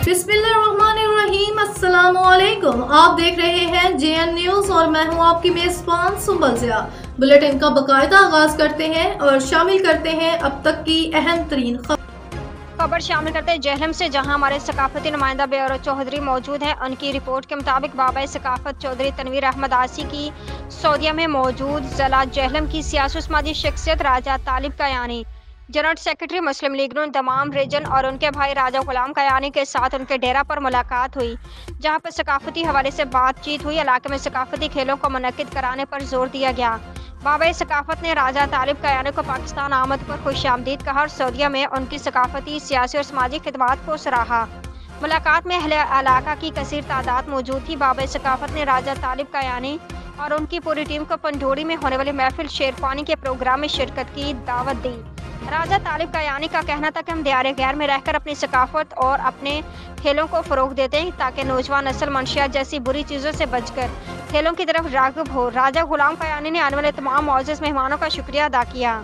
बिस्मिल्लाहिर्रहमानिर्रहीम, अस्सलाम वालेकुम। आप देख रहे हैं JN न्यूज और मैं हूं आपकी मेजबान सुंबल ज़िया। बुलेटिन का बाकायदा आगाज करते हैं और शामिल करते हैं अब तक की अहम तरीन खबर शामिल करते हैं जहलम से, जहां हमारे सकाफती नुमाइंदा बेअरो चौधरी मौजूद हैं। उनकी रिपोर्ट के मुताबिक बाबा सकाफत चौधरी तनवीर अहमद आसी की सऊदीया में मौजूद ज़िला जहलम की सियासी समाजी शख्सियत राजा तालिब कयानी, जनरल सेक्रेटरी मुस्लिम लीग नून तमाम रीजन और उनके भाई राजा गुलाम कयानी के साथ उनके डेरा पर मुलाकात हुई, जहां पर सकाफती हवाले से बातचीत हुई। इलाके में सकाफती खेलों को मुनक्किद कराने पर जोर दिया गया। बाबा सकाफत ने राजा तालिब कयानी को पाकिस्तान आमद पर खुशामदीद कहा और सऊदीया में उनकी सकाफती, सियासी और समाजी खिदमात को सराहा। मुलाकात में अहले इलाका की कसीर तादाद मौजूद थी। बाबा सकाफत ने राजा तालिब कयानी और उनकी पूरी टीम को पंडोरी में होने वाली महफिल शेरफानी के प्रोग्राम में शिरकत की दावत दी। राजा तालिब कयानी का कहना था कि हम दियार गैर में रहकर अपनी सकाफत और अपने खेलों को फ़रोग देते हैं ताकि नौजवान नस्ल मंशियात जैसी बुरी चीज़ों से बचकर खेलों की तरफ राग़िब हो। राजा गुलाम कयानी ने आने वाले तमाम मुअज़्ज़ज़ मेहमानों का शुक्रिया अदा किया।